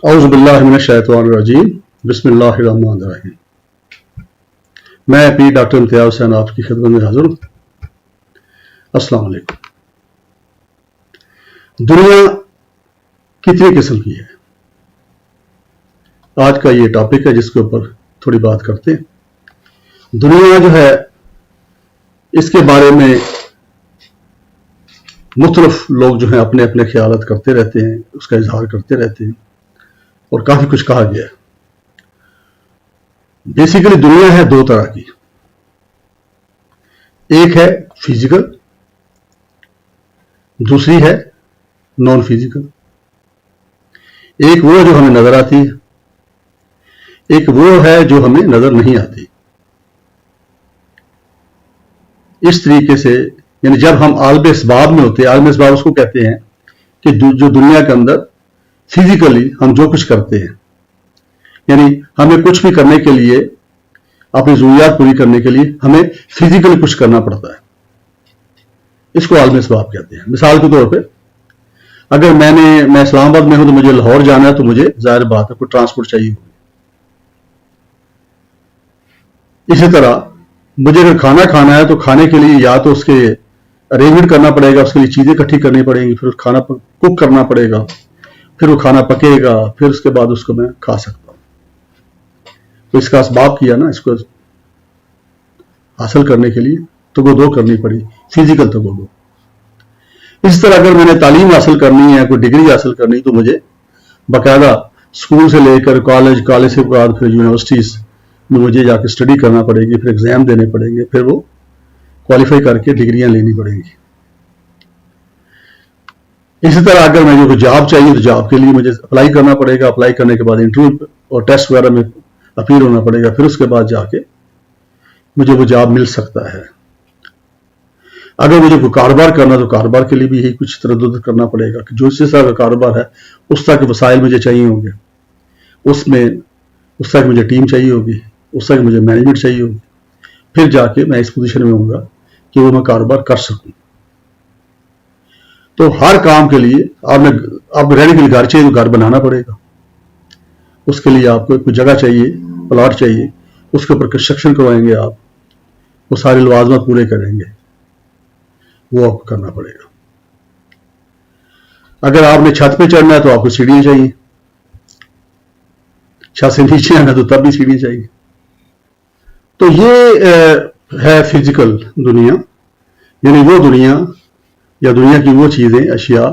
اعوذ باللہ من الشیطان الرجیم بسم اللہ الرحمن الرحیم۔ میں پی ڈاکٹر امتیاز حسین آپ کی خدمت میں حاضر ہوں۔ السلام علیکم۔ دنیا کتنی قسم کی ہے، آج کا یہ ٹاپک ہے جس کے اوپر تھوڑی بات کرتے ہیں۔ دنیا جو ہے اس کے بارے میں مختلف لوگ جو ہیں اپنے اپنے خیالات کرتے رہتے ہیں، اس کا اظہار کرتے رہتے ہیں اور کافی کچھ کہا گیا ہے۔ بیسیکلی دنیا ہے دو طرح کی، ایک ہے فزیکل، دوسری ہے نان فزیکل۔ ایک وہ جو ہمیں نظر آتی ہے، ایک وہ ہے جو ہمیں نظر نہیں آتی۔ اس طریقے سے یعنی جب ہم عالم اسباب میں ہوتے ہیں، عالم اسباب اس کو کہتے ہیں کہ جو دنیا کے اندر فزیکلی ہم جو کچھ کرتے ہیں، یعنی ہمیں کچھ بھی کرنے کے لیے، اپنی ضروریات پوری کرنے کے لیے ہمیں فزیکلی کچھ کرنا پڑتا ہے، اس کو عالم اسباب کہتے ہیں۔ مثال کے طور پہ اگر میں اسلام آباد میں ہوں تو مجھے لاہور جانا ہے تو مجھے ظاہر بات ہے کوئی ٹرانسپورٹ چاہیے ہوگی۔ اسی طرح مجھے اگر کھانا کھانا ہے تو کھانے کے لیے یا تو اس کے ارینجمنٹ کرنا پڑے گا، اس کے لیے چیزیں اکٹھی کرنی پڑیں گی، پھر کھانا کوک کرنا پڑے گا، پھر وہ کھانا پکے گا، پھر اس کے بعد اس کو میں کھا سکتا ہوں۔ تو اس کا اسباب کیا نا، اس کو حاصل کرنے کے لیے تگودو کرنی پڑی، فزیکل تگودو۔ اس طرح اگر میں نے تعلیم حاصل کرنی ہے، کوئی ڈگری حاصل کرنی تو مجھے باقاعدہ اسکول سے لے کر کالج سے بعد پھر یونیورسٹیز میں مجھے جا کے اسٹڈی کرنا پڑے گی، پھر ایگزام دینے پڑیں گے، پھر وہ کوالیفائی کر کے ڈگریاں لینی پڑیں گی۔ اسی طرح اگر مجھے کوئی جاب چاہیے تو جاب کے لیے مجھے اپلائی کرنا پڑے گا، اپلائی کرنے کے بعد انٹرویو اور ٹیسٹ وغیرہ میں اپیئر ہونا پڑے گا، پھر اس کے بعد جا کے مجھے وہ جاب مل سکتا ہے۔ اگر مجھے کوئی کاروبار کرنا تو کاروبار کے لیے بھی یہی کچھ تردد کرنا پڑے گا کہ جو اس طرح کا کاروبار ہے اس طرح کے وسائل مجھے چاہیے ہوں گے، اس طرح کی مجھے ٹیم چاہیے ہوگی، اس طرح کی مجھے مینجمنٹ چاہیے ہوگی، پھر جا کے میں اس پوزیشن میں ہوں گا کہ وہ میں کاروبار کر سکوں۔ تو ہر کام کے لیے آپ رہنے کے لیے گھر چاہیے تو گھر بنانا پڑے گا، اس کے لیے آپ کو کوئی جگہ چاہیے، پلاٹ چاہیے، اس کے اوپر کنسٹرکشن کروائیں گے، آپ وہ سارے لوازمات پورے کریں گے، وہ آپ کو کرنا پڑے گا۔ اگر آپ نے چھت پہ چڑھنا ہے تو آپ کو سیڑھیاں چاہیے، چھت سے نیچے آنا تو تب بھی سیڑھیاں چاہیے۔ تو یہ ہے فزیکل دنیا، یعنی وہ دنیا یا دنیا کی وہ چیزیں، اشیاء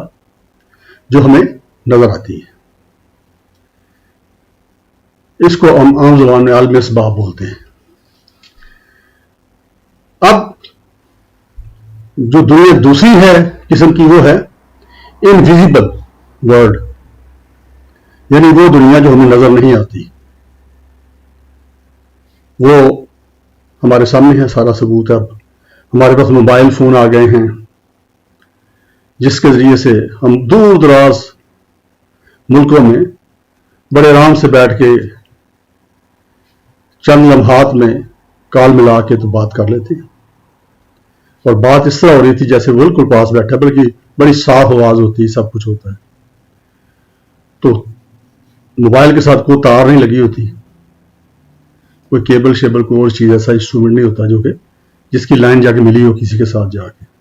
جو ہمیں نظر آتی ہیں۔ اس کو ہم عام زبان میں عالم اسباب بولتے ہیں۔ اب جو دنیا دوسری ہے قسم کی وہ ہے انویزیبل ورلڈ، یعنی وہ دنیا جو ہمیں نظر نہیں آتی۔ وہ ہمارے سامنے ہے، سارا ثبوت ہے۔ اب ہمارے پاس موبائل فون آ گئے ہیں جس کے ذریعے سے ہم دور دراز ملکوں میں بڑے آرام سے بیٹھ کے چند لمحات میں کال ملا کے تو بات کر لیتے ہیں، اور بات اس طرح ہو رہی تھی جیسے بالکل پاس بیٹھا، بلکہ بڑی صاف آواز ہوتی ہے، سب کچھ ہوتا ہے۔ تو موبائل کے ساتھ کوئی تار نہیں لگی ہوتی، کوئی کیبل شیبل کوئی اور چیز، ایسا انسٹرومنٹ نہیں ہوتا جو کہ جس کی لائن جا کے ملی ہو کسی کے ساتھ جا کے۔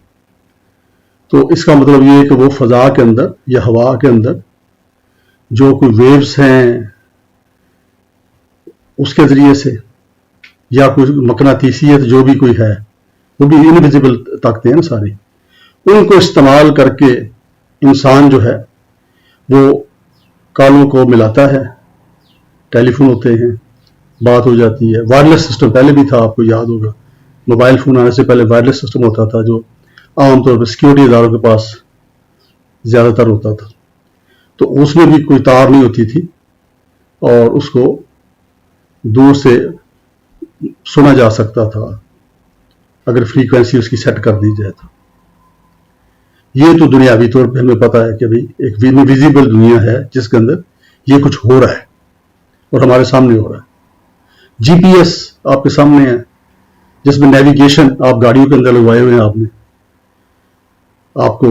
تو اس کا مطلب یہ ہے کہ وہ فضا کے اندر یا ہوا کے اندر جو کوئی ویوز ہیں اس کے ذریعے سے یا کوئی مقناطیسیت جو بھی کوئی ہے، وہ بھی انویزیبل طاقتیں ہیں نا ساری، ان کو استعمال کر کے انسان جو ہے وہ کالوں کو ملاتا ہے، ٹیلی فون ہوتے ہیں، بات ہو جاتی ہے۔ وائرلیس سسٹم پہلے بھی تھا، آپ کو یاد ہوگا، موبائل فون آنے سے پہلے وائرلیس سسٹم ہوتا تھا جو عام طور پر سیکیورٹی اداروں کے پاس زیادہ تر ہوتا تھا۔ تو اس میں بھی کوئی تار نہیں ہوتی تھی اور اس کو دور سے سنا جا سکتا تھا اگر فریکوینسی اس کی سیٹ کر دی جائے تو۔ یہ تو دنیاوی طور پہ ہمیں پتا ہے کہ بھئی ایک انویزیبل دنیا ہے جس کے اندر یہ کچھ ہو رہا ہے اور ہمارے سامنے ہو رہا ہے۔ جی پی ایس آپ کے سامنے ہے جس میں نیویگیشن آپ گاڑیوں کے اندر لگوائے ہوئے ہیں، آپ کو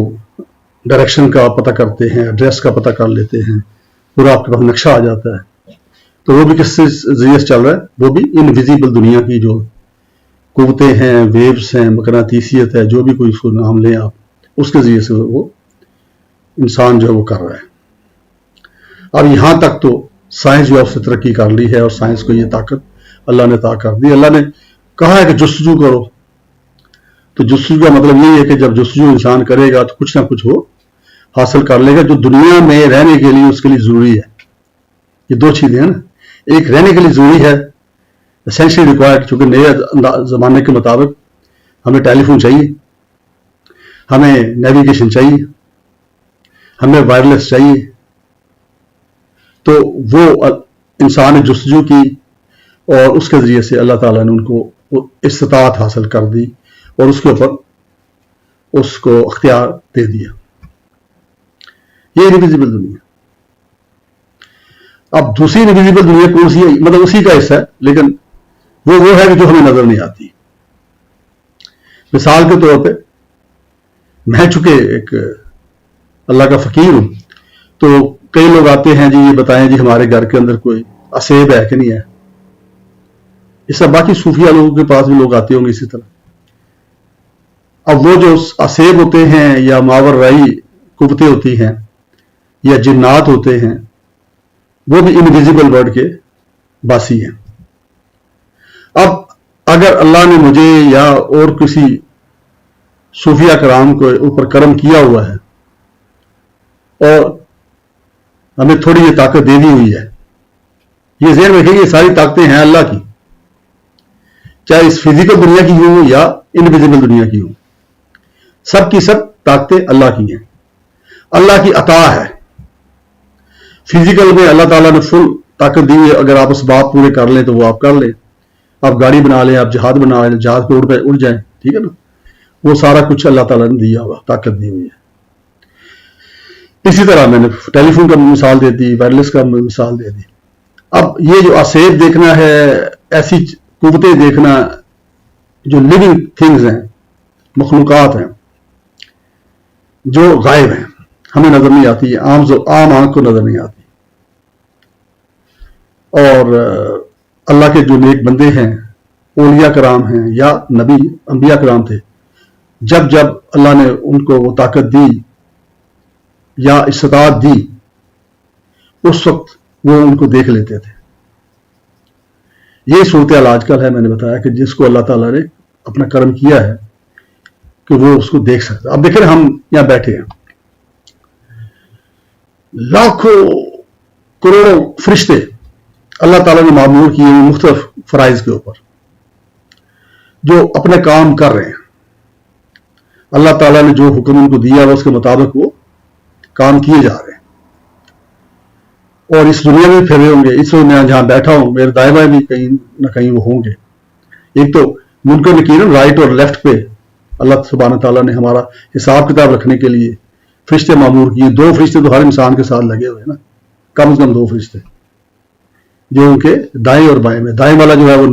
ڈائریکشن کا پتہ کرتے ہیں، ایڈریس کا پتہ کر لیتے ہیں، پورا آپ کے پاس نقشہ آ جاتا ہے. تو وہ بھی کس سے ذریعے سے چل رہا ہے؟ وہ بھی انویزیبل دنیا کی جو قوتیں ہیں، ویوز ہیں، مقناطیسیت ہے، جو بھی کوئی اس کو نام لیں آپ، اس کے ذریعے سے وہ انسان جو ہے وہ کر رہا ہے. اب یہاں تک تو سائنس جو ہے اس سے ترقی کر لی ہے، اور سائنس کو یہ طاقت اللہ نے عطا کر دی. اللہ نے کہا ہے کہ جستجو کرو. تو جستجو کا مطلب یہی ہے کہ جب جستجو انسان کرے گا تو کچھ نہ کچھ وہ حاصل کر لے گا جو دنیا میں رہنے کے لیے اس کے لیے ضروری ہے. یہ دو چیزیں ہیں نا، ایک رہنے کے لیے ضروری ہے، اسینشلی ریکوائرڈ، چونکہ نئے زمانے کے مطابق ہمیں ٹیلی فون چاہیے، ہمیں نیویگیشن چاہیے، ہمیں وائرلیس چاہیے. تو وہ انسان نے جستجو کی، اور اس کے ذریعے سے اللہ تعالیٰ نے ان کو استطاعت حاصل کر دی، اور اس کے اوپر اس کو اختیار دے دیا. یہ انویزیبل دنیا. اب دوسری انویزیبل دنیا کون سی ہے؟ مطلب اسی کا حصہ ہے، لیکن وہ ہے کہ جو ہمیں نظر نہیں آتی. مثال کے طور پہ میں چونکہ ایک اللہ کا فقیر ہوں، تو کئی لوگ آتے ہیں، جی یہ بتائیں جی ہمارے گھر کے اندر کوئی اسیب ہے کہ نہیں ہے. اس سے باقی صوفیہ لوگوں کے پاس بھی لوگ آتے ہوں گے اسی طرح. اب وہ جو اسیب ہوتے ہیں یا ماورائی قوتیں ہوتی ہیں یا جنات ہوتے ہیں، وہ بھی انویزیبل ورلڈ کے باسی ہیں. اب اگر اللہ نے مجھے یا اور کسی صوفیہ کرام کو اوپر کرم کیا ہوا ہے اور ہمیں تھوڑی یہ طاقت دے دی ہوئی ہے، یہ ذہن رکھیں یہ ساری طاقتیں ہیں اللہ کی، چاہے اس فزیکل دنیا کی ہوں یا انویزیبل دنیا کی ہوں، سب کی سب طاقتیں اللہ کی ہیں، اللہ کی عطا ہے. فزیکل میں اللہ تعالیٰ نے فل طاقت دی ہے، اگر آپ اسباب پورے کر لیں تو وہ آپ کر لیں. آپ گاڑی بنا لیں، آپ جہاز بنا لیں، جہاز پہ اڑ جائیں، ٹھیک ہے نا. وہ سارا کچھ اللہ تعالیٰ نے دیا ہوا، طاقت دی ہوئی ہے. اسی طرح میں نے ٹیلی فون کا مثال دے دی، وائرلیس کا مثال دے دی. اب یہ جو اسیب دیکھنا ہے، ایسی قوتیں دیکھنا جو لیونگ تھنگز ہیں، مخلوقات ہیں جو غائب ہیں، ہمیں نظر نہیں آتی، عام آنکھ کو نظر نہیں آتی. اور اللہ کے جو نیک بندے ہیں، اولیاء کرام ہیں یا نبی انبیاء کرام تھے، جب جب اللہ نے ان کو وہ طاقت دی یا استطاعت دی، اس وقت وہ ان کو دیکھ لیتے تھے. یہ صورتحال آج کل ہے. میں نے بتایا کہ جس کو اللہ تعالیٰ نے اپنا کرم کیا ہے کہ وہ اس کو دیکھ سکتا. اب دیکھیں ہم یہاں بیٹھے ہیں، لاکھوں کروڑوں فرشتے اللہ تعالیٰ نے معمور کیے ہیں مختلف فرائض کے اوپر، جو اپنے کام کر رہے ہیں. اللہ تعالیٰ نے جو حکم ان کو دیا ہے اس کے مطابق وہ کام کیے جا رہے ہیں، اور اس دنیا میں پھر رہے ہوں گے. اس وقت میں جہاں بیٹھا ہوں، میرے دائیں بائیں بھی کہیں نہ کہیں وہ ہوں گے. ایک تو ملک نکیر رائٹ اور لیفٹ پہ اللہ سبحانہ تعالیٰ نے ہمارا حساب کتاب رکھنے کے لیے فرشتے معمور کیے. 2 فرشتے تو ہر انسان کے ساتھ لگے ہوئے ہیں نا، کم از کم 2 فرشتے جو ان کے دائیں اور بائیں میں. دائیں والا جو ہے وہ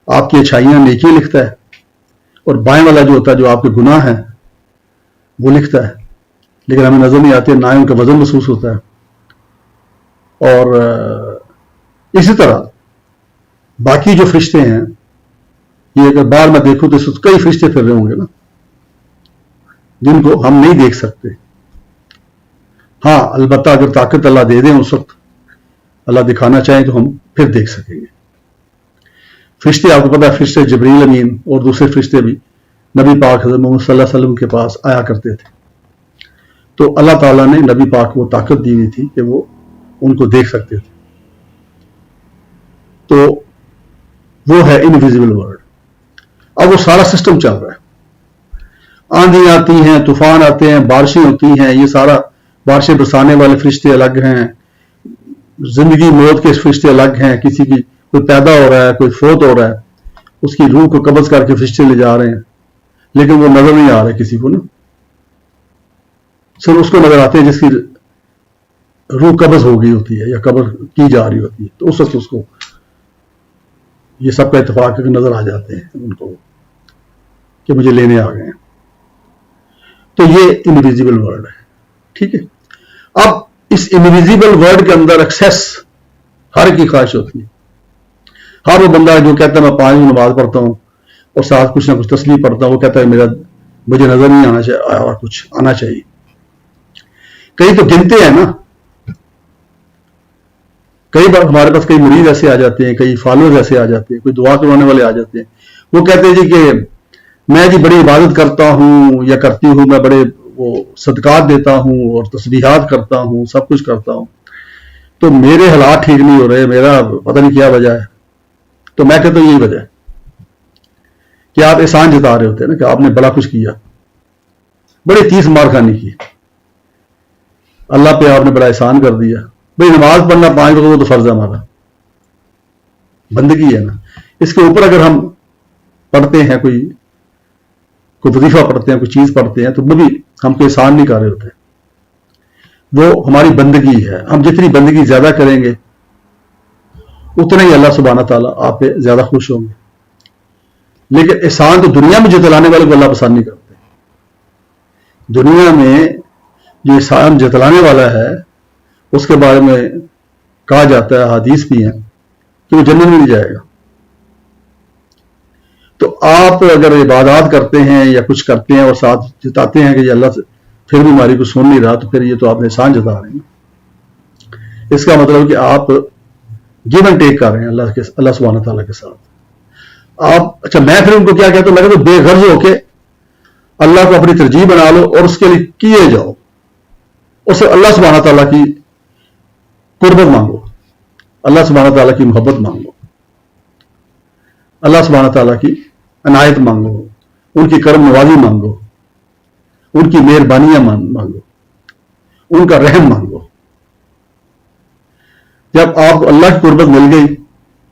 آپ کی اچھائیاں نیکیاں لکھتا ہے، اور بائیں والا جو ہوتا ہے جو آپ کے گناہ ہیں وہ لکھتا ہے، لیکن ہمیں نظر نہیں آتے، نہ ان کا وزن محسوس ہوتا ہے. اور اسی طرح باقی جو فرشتے ہیں، یہ اگر باہر میں دیکھوں تو اس وقت کئی فرشتے پھر رہے ہوں گے نا، جن کو ہم نہیں دیکھ سکتے. ہاں البتہ اگر طاقت اللہ دے دیں، اس وقت اللہ دکھانا چاہیں تو ہم پھر دیکھ سکیں گے. فرشتے آپ کو پتا ہے، فرشتے جبریل امین اور دوسرے فرشتے بھی نبی پاک حضرت محمد صلی اللہ علیہ وسلم کے پاس آیا کرتے تھے. تو اللہ تعالیٰ نے نبی پاک کو طاقت دی ہوئی تھی کہ وہ ان کو دیکھ سکتے تھے. تو وہ ہے انویزیبل ورلڈ. اب وہ سارا سسٹم چل رہا ہے، آندھی آتی ہیں، طوفان آتے ہیں، بارشیں ہوتی ہیں، یہ سارا بارشیں برسانے والے فرشتے الگ ہیں، زندگی موت کے فرشتے الگ ہیں. کسی کی کوئی پیدا ہو رہا ہے، کوئی فوت ہو رہا ہے، اس کی روح کو قبض کر کے فرشتے لے جا رہے ہیں، لیکن وہ نظر نہیں آ رہے کسی کو نا. صرف اس کو نظر آتے ہیں جس کی روح قبض ہو گئی ہوتی ہے یا قبض کی جا رہی ہوتی ہے، تو اس وقت اس کو یہ سب کا اتفاق ہے کہ نظر آ جاتے ہیں ان کو کہ مجھے لینے آ گئے ہیں. تو یہ انویزیبل ورلڈ ہے. ٹھیک ہے. اب اس انویزیبل ورلڈ کے اندر ایکسیس ہر کی خواہش ہوتی ہے. ہر وہ بندہ جو کہتا ہے میں 5 نماز پڑھتا ہوں اور ساتھ کچھ نہ کچھ تسبیح پڑھتا ہوں، وہ کہتا ہے مجھے نظر نہیں آنا چاہیے اور کچھ آنا چاہیے. کئی تو گنتے ہیں نا، کئی بار ہمارے پاس کئی مریض ایسے آ جاتے ہیں، کئی فالوورز ایسے آ جاتے ہیں، کوئی دعا کروانے والے آ جاتے ہیں، وہ کہتے ہیں جی کہ میں جی بڑی عبادت کرتا ہوں یا کرتی ہوں، میں بڑے وہ صدقات دیتا ہوں اور تسبیحات کرتا ہوں، سب کچھ کرتا ہوں، تو میرے حالات ٹھیک نہیں ہو رہے، میرا پتہ نہیں کیا وجہ ہے. تو میں کہتا ہوں یہی وجہ ہے کہ آپ احسان جتا رہے ہوتے ہیں نا، کہ آپ نے بڑا کچھ کیا، بڑی 30 مار کھانی کی، اللہ پہ آپ نے بڑا احسان کر دیا. بھائی نماز پڑھنا 5 وقت وہ تو فرض ہے، ہمارا بندگی ہے نا. اس کے اوپر اگر ہم پڑھتے ہیں کوئی وظیفہ پڑھتے ہیں، کوئی چیز پڑھتے ہیں، تو وہ بھی ہم کو احسان نہیں کر رہے ہوتے، وہ ہماری بندگی ہے. ہم جتنی بندگی زیادہ کریں گے اتنا ہی اللہ سبحانہ تعالیٰ آپ پہ زیادہ خوش ہوں گے. لیکن احسان تو دنیا میں جتلانے والے کو اللہ پسند نہیں کرتے. دنیا میں جو احسان جتلانے والا ہے اس کے بارے میں کہا جاتا ہے، حدیث بھی ہیں کہ وہ جنت میں نہیں جائے گا. تو آپ اگر عبادات کرتے ہیں یا کچھ کرتے ہیں اور ساتھ جتاتے ہیں کہ یہ اللہ سے پھر بھی ہماری کو سن نہیں رہا، تو پھر یہ تو آپ نے احسان جتا رہے ہیں. اس کا مطلب کہ آپ گیو اینڈ ٹیک کر رہے ہیں اللہ سبحانہ تعالیٰ کے ساتھ. آپ اچھا میں پھر ان کو کیا کہتا ہوں، میں کہتا ہوں بے غرض ہو کے اللہ کو اپنی ترجیح بنا لو اور اس کے لیے کیے جاؤ، اس سے اللہ سبحانہ تعالیٰ کی قربت مانگو، اللہ سبحانہ تعالیٰ کی محبت مانگو، اللہ سبحانہ تعالیٰ کی عنایت مانگو، ان کی کرم نوازی مانگو، ان کی مہربانیاں مانگو، ان کا رحم مانگو. جب آپ کو اللہ کی قربت مل گئی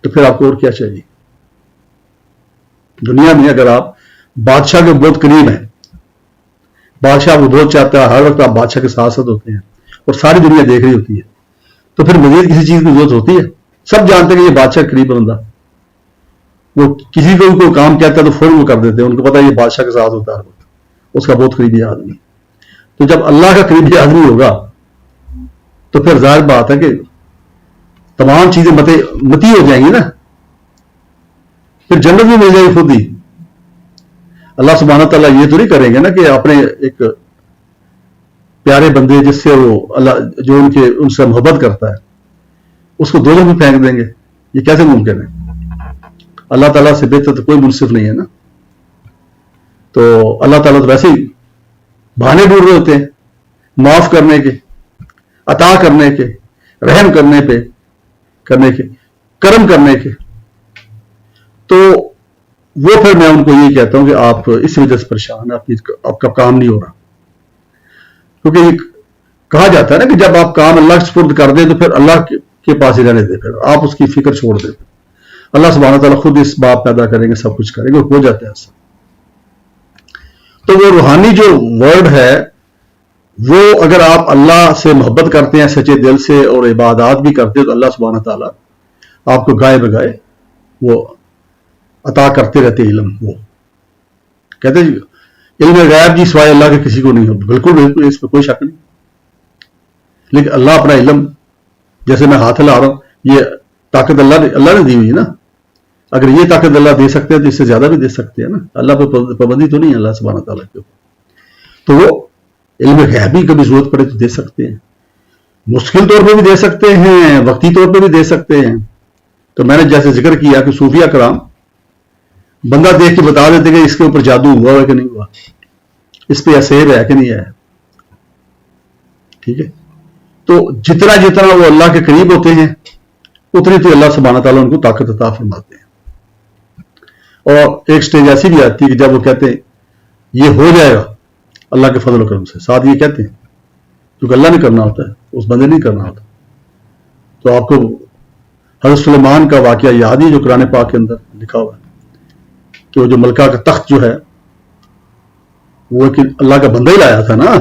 تو پھر آپ کو اور کیا چاہیے؟ دنیا میں اگر آپ بادشاہ کے بہت قریب ہیں، بادشاہ کو بہت چاہتا ہے، ہر وقت آپ بادشاہ کے ساتھ ساتھ ہوتے ہیں اور ساری دنیا دیکھ رہی ہوتی ہے، تو پھر مزید کسی چیز کی ضرورت ہوتی ہے؟ سب جانتے ہیں کہ یہ بادشاہ کے قریب بندہ، وہ کسی کو کوئی کام کہتا ہے تو فوراً وہ کر دیتے ہیں، ان کو پتا ہے یہ بادشاہ کے ساتھ ہوتا ہے ہر وقت، اس کا بہت قریبی آدمی. تو جب اللہ کا قریبی آدمی ہوگا تو پھر ظاہر بات ہے کہ تمام چیزیں متی ہو جائیں گی نا، پھر جنت بھی مل جائے گی خود ہی. اللہ سبحانہ تعالیٰ یہ تو نہیں کریں گے نا کہ اپنے ایک پیارے بندے جس سے وہ اللہ جو ان سے محبت کرتا ہے اس کو دوزخ میں پھینک دیں گے. یہ کیسے ممکن ہے؟ اللہ تعالیٰ سے بہتر تو کوئی منصف نہیں ہے نا. تو اللہ تعالیٰ تو ویسے ہی بہانے ڈھونڈ رہے ہوتے ہیں معاف کرنے کے، عطا کرنے کے، رحم کرنے کے، کرم کرنے کے. تو وہ پھر میں ان کو یہ کہتا ہوں کہ آپ اس وجہ سے پریشان ہیں، آپ کا کام نہیں ہو رہا. کیونکہ یہ کہا جاتا ہے نا کہ جب آپ کام اللہ کے سپرد کر دیں تو پھر اللہ کے پاس ہی رہنے دیں، پھر آپ اس کی فکر چھوڑ دیں، اللہ سبحانہ تعالیٰ خود اس بات پیدا کریں گے، سب کچھ کریں گے، ہو جاتا ہے ایسا. تو وہ روحانی جو ورڈ ہے وہ اگر آپ اللہ سے محبت کرتے ہیں سچے دل سے اور عبادات بھی کرتے ہیں تو اللہ سبحانہ تعالیٰ آپ کو گائے بگائے وہ عطا کرتے رہتے. علم وہ کہتے ہیں علم غیب جی سوائے اللہ کے کسی کو نہیں ہوتا. بالکل بالکل اس پہ کوئی شک نہیں. لیکن اللہ اپنا علم جیسے میں ہاتھ لا رہا ہوں، یہ طاقت اللہ نے دی ہوئی ہے نا. اگر یہ طاقت اللہ دے سکتے ہیں تو اس سے زیادہ بھی دے سکتے ہیں نا. اللہ پہ پابندی تو نہیں ہے اللہ سبحانہ تعالیٰ کے اوپر. تو وہ علم غیبی کبھی ضرورت پڑے تو دے سکتے ہیں، مشکل طور پہ بھی دے سکتے ہیں، وقتی طور پہ بھی دے سکتے ہیں. تو میں نے جیسے ذکر کیا کہ صوفیہ کرام بندہ دیکھ کے بتا دیتے کہ اس کے اوپر جادو ہوا ہے کہ نہیں ہوا، اس پہ سحر ہے کہ نہیں ہے. ٹھیک ہے. تو جتنا وہ اللہ کے قریب ہوتے ہیں اتنی تو اللہ سبحانہ تعالیٰ ان کو طاقت عطا فرماتے ہیں. اور ایک سٹیج ایسی بھی آتی ہے کہ جب وہ کہتے ہیں یہ ہو جائے گا اللہ کے فضل و کرم سے، ساتھ یہ کہتے ہیں کیونکہ اللہ نے کرنا ہوتا ہے، اس بندے نہیں کرنا ہوتا. تو آپ کو حضرت سلیمان کا واقعہ یاد ہی جو قرآن پاک کے اندر لکھا ہوا ہے کہ وہ جو ملکہ کا تخت جو ہے وہ کہ اللہ کا بندہ ہی لایا تھا نا.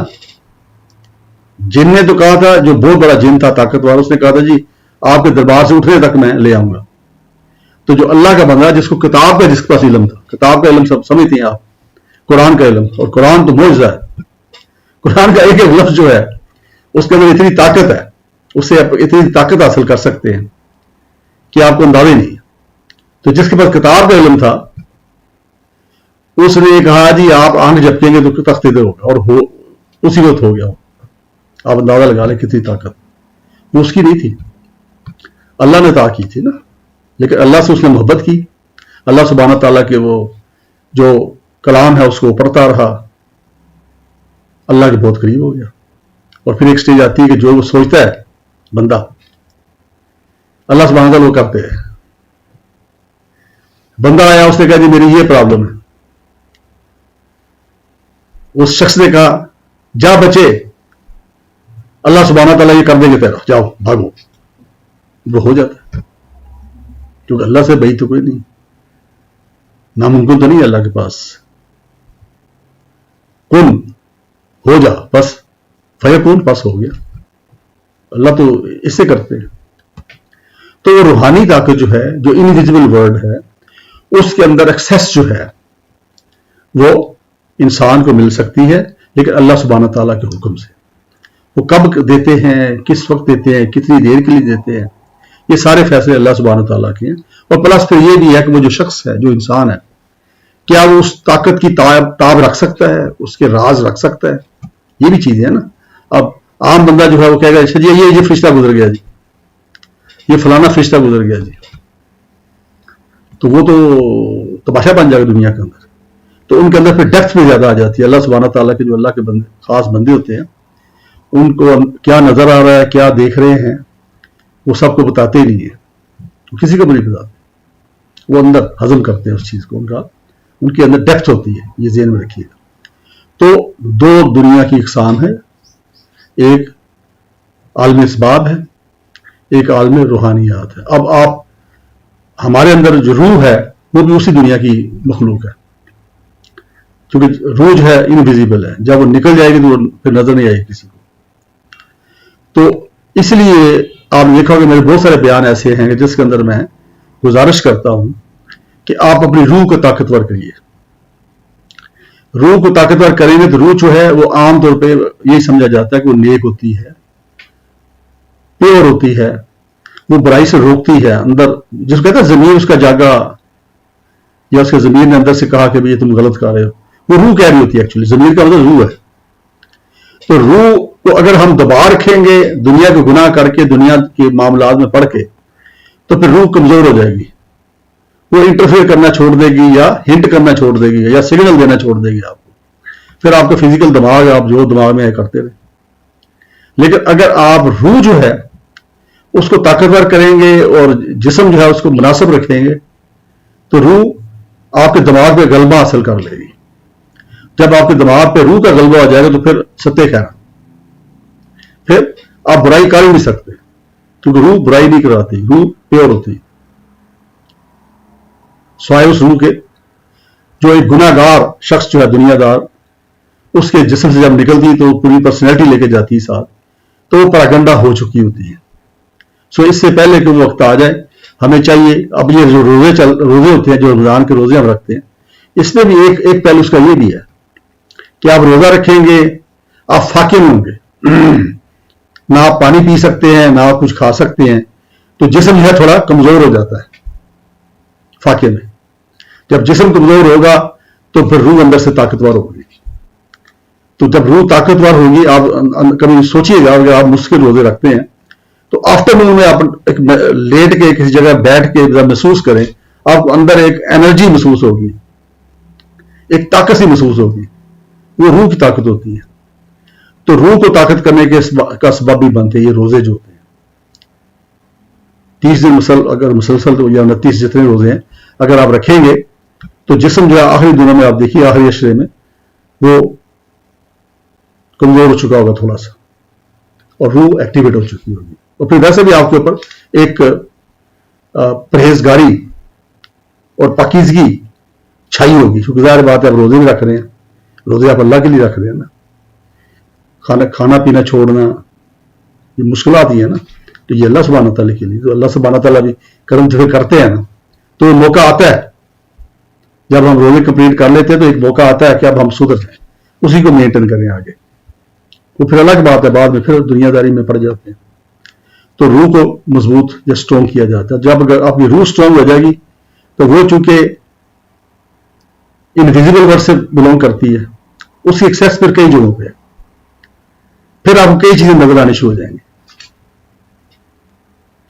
جن نے تو کہا تھا، جو بہت بڑا جن تھا طاقتور، اس نے کہا تھا جی آپ کے دربار سے اٹھنے تک میں لے آؤں گا. تو جو اللہ کا بندہ جس کو کتاب کا، جس کے پاس علم تھا، کتاب کا علم سب سمجھتے ہیں آپ، قرآن کا علم، اور قرآن تو معجزہ ہے. قرآن کا ایک ایک لفظ جو ہے اس کے اندر اتنی طاقت ہے، اس سے آپ اتنی طاقت حاصل کر سکتے ہیں کہ آپ کو اندازے نہیں. تو جس کے پاس کتاب کا علم تھا اس نے کہا جی آپ آنکھ جھپکیں گے تو تخت ادھر ہوگا، اور اسی وقت ہو گیا. آپ اندازہ لگا لیں کتنی طاقت. وہ اس کی نہیں تھی، اللہ نے عطا کی تھی نا. لیکن اللہ سے اس نے محبت کی، اللہ سبحانہ تعالیٰ کے وہ جو کلام ہے اس کو پڑھتا رہا، اللہ کے بہت قریب ہو گیا. اور پھر ایک سٹیج آتی ہے کہ جو وہ سوچتا ہے بندہ، اللہ سبحانہ تعالیٰ وہ کرتے ہیں. بندہ آیا، اس نے کہا جی میری یہ پرابلم ہے. اس شخص نے کہا جا بچے، اللہ سبحانہ تعالیٰ یہ کر دیں گے تیرا، جاؤ بھاگو. وہ ہو جاتا ہے، کیونکہ اللہ سے بعید تو کوئی نہیں، ناممکن تو نہیں اللہ کے پاس. کن ہو جا بس، فیکون بس ہو گیا. اللہ تو اس سے کرتے ہیں. تو وہ روحانی طاقت جو ہے، جو انویزیبل ورلڈ ہے، اس کے اندر ایکسیس جو ہے وہ انسان کو مل سکتی ہے، لیکن اللہ سبحانہ تعالیٰ کے حکم سے. وہ کب دیتے ہیں، کس وقت دیتے ہیں، کتنی دیر کے لیے دیتے ہیں، یہ سارے فیصلے اللہ سبحانہ تعالیٰ کے ہیں. اور پلس پھر یہ بھی ہے کہ وہ جو شخص ہے، جو انسان ہے، کیا وہ اس طاقت کی تاب رکھ سکتا ہے، اس کے راز رکھ سکتا ہے. یہ بھی چیز ہے نا. اب عام بندہ جو ہے وہ کہے گا اچھا جی یہ فرشتہ گزر گیا جی، یہ فلانا فرشتہ گزر گیا جی، تو وہ تو تماشا بن جائے گا دنیا کے اندر. تو ان کے اندر پھر ڈیپتھ میں زیادہ آ جاتی ہے. اللہ سبحانہ تعالیٰ کے جو اللہ کے بندے، خاص بندے ہوتے ہیں، ان کو کیا نظر آ رہا ہے، کیا دیکھ رہے ہیں، وہ سب کو بتاتے ہی نہیں ہے، کسی کو بھی نہیں بتاتے. وہ اندر ہضم کرتے ہیں اس چیز کو، ان کے اندر ڈیپتھ ہوتی ہے. یہ ذہن میں رکھیے گا. تو دو دنیا کی اقسام ہے، ایک عالم اسباب ہے، ایک عالم روحانیات ہے. اب آپ، ہمارے اندر جو روح ہے وہ بھی اسی دنیا کی مخلوق ہے، کیونکہ روح جو ہے انویزیبل ہے. جب وہ نکل جائے گی تو وہ پھر نظر نہیں آئے گی کسی کو. تو اس لیے آپ دیکھو کہ میرے بہت سارے بیان ایسے ہیں کہ جس کے اندر میں گزارش کرتا ہوں کہ آپ اپنی روح کو طاقتور کریے. روح کو طاقتور کریں گے تو روح جو ہے وہ عام طور پہ یہی سمجھا جاتا ہے کہ وہ نیک ہوتی ہے، پیور ہوتی ہے، وہ برائی سے روکتی ہے. اندر جس کو کہتا ہے ضمیر اس کا جاگا، یا اس کے ضمیر نے اندر سے کہا کہ یہ تم غلط کر رہے ہو، وہ روح کہہ رہی ہوتی ہے. ایکچولی ضمیر کا مطلب روح ہے. تو روح کو اگر ہم دبا رکھیں گے دنیا کے گناہ کر کے، دنیا کے معاملات میں پڑھ کے، تو پھر روح کمزور ہو جائے گی. وہ انٹرفیئر کرنا چھوڑ دے گی، یا ہنٹ کرنا چھوڑ دے گی، یا سگنل دینا چھوڑ دے گی آپ کو. پھر آپ کا فزیکل دماغ، آپ جو دماغ میں ہے کرتے رہے. لیکن اگر آپ روح جو ہے اس کو طاقتور کریں گے اور جسم جو ہے اس کو مناسب رکھیں گے، تو روح آپ کے دماغ پہ غلبہ حاصل کر لے گی. جب آپ کے دماغ پہ روح کا غلبہ ہو جائے گا تو پھر ستیہ کہنا، پھر آپ برائی کر ہی نہیں سکتے، کیونکہ روح برائی نہیں کراتی، روح پیور ہوتی ہے. سوائے اس روح کے جو ایک گناہ گار شخص جو ہے، دنیا دار، اس کے جسم سے جب نکلتی تو پوری پرسنالٹی لے کے جاتی ساتھ، تو وہ پراگنڈا ہو چکی ہوتی ہے. سو اس سے پہلے کہ وہ وقت آ جائے، ہمیں چاہیے. اب یہ جو روزے ہوتے ہیں، جو رمضان کے روزے ہم رکھتے ہیں، اس میں بھی ایک پہلو اس کا یہ بھی ہے کہ آپ روزہ رکھیں گے، آپ فاقم ہوں گے، نہ آپ پانی پی سکتے ہیں، نہ آپ کچھ کھا سکتے ہیں. تو جسم جو ہے تھوڑا کمزور ہو جاتا ہے فاقے میں. جب جسم کمزور ہوگا تو پھر روح اندر سے طاقتور ہوگی. تو جب روح طاقتور ہوگی، آپ کبھی سوچیے گا اگر آپ مشکل روزے رکھتے ہیں تو آفٹر نون میں آپ ایک لیٹ کے کسی جگہ بیٹھ کے محسوس کریں، آپ کو اندر ایک انرجی محسوس ہوگی، ایک طاقت سی محسوس ہوگی. وہ روح کی طاقت ہوتی ہے. تو روح کو طاقت کرنے کا سبب بھی بنتے ہیں یہ روزے جو ہوتے ہیں. 30 دن اگر مسلسل تو، یا 29 جتنے روزے ہیں اگر آپ رکھیں گے تو جسم جو ہے آخری دنوں میں آپ دیکھیے، آخری اشرے میں وہ کمزور ہو چکا ہوگا تھوڑا سا، اور روح ایکٹیویٹ ہو چکی ہوگی. اور پھر ویسے بھی آپ کے اوپر ایک پرہیزگاری اور پاکیزگی چھائی ہوگی، کیونکہ ظاہر بات ہے آپ روزے بھی رکھ رہے ہیں، روزے آپ اللہ کے لیے رکھ رہے ہیں نا. کھانا پینا چھوڑنا یہ مشکلات ہی ہے نا. تو یہ اللہ سبحانہ تعالیٰ کے لیے، تو اللہ سبحانہ تعالیٰ بھی کرم جو کرتے ہیں نا، تو موقع آتا ہے جب ہم روزے کمپلیٹ کر لیتے ہیں، تو ایک موقع آتا ہے کہ اب ہم سدھر جائیں، اسی کو مینٹین کریں آگے. وہ پھر الگ بات ہے، بعد میں پھر دنیا داری میں پڑ جاتے ہیں. تو روح کو مضبوط یا اسٹرانگ کیا جاتا ہے. جب اگر آپ کی روح اسٹرانگ ہو جائے گی تو وہ چونکہ انویزیبل ورڈ سے بلونگ کرتی ہے، اس کی ایکسیس پھر کئی جگہوں پہ ہے. پھر آپ کو کئی چیزیں نظر آنے شروع ہو جائیں گے،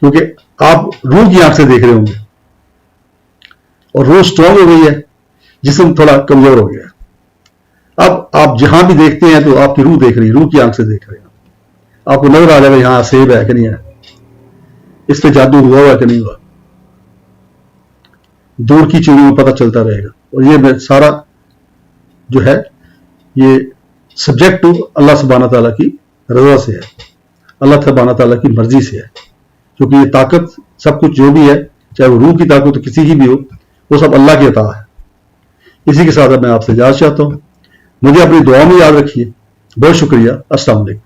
کیونکہ آپ روح کی آنکھ سے دیکھ رہے ہوں گے اور روح اسٹرانگ ہو گئی ہے، جسم تھوڑا کمزور ہو گیا. اب آپ جہاں بھی دیکھتے ہیں تو آپ کی روح دیکھ رہی ہے، روح کی آنکھ سے دیکھ رہے ہیں. آپ کو نظر آ جائے گا یہاں سیب ہے کہ نہیں ہے، اس پہ جادو ہوا کہ نہیں ہوا، دور کی چیزوں میں پتہ چلتا رہے گا. اور یہ سارا جو ہے یہ سبجیکٹ ٹو اللہ سبحانہ تعالیٰ کی رضا سے ہے، اللہ سبحانہ تعالیٰ کی مرضی سے ہے. کیونکہ یہ طاقت سب کچھ جو بھی ہے، چاہے وہ روح کی طاقت کسی کی بھی ہو، وہ سب اللہ کی عطا ہے. اسی کے ساتھ میں آپ سے اجازت چاہتا ہوں. مجھے اپنی دعا میں یاد رکھیے. بہت شکریہ. السلام علیکم.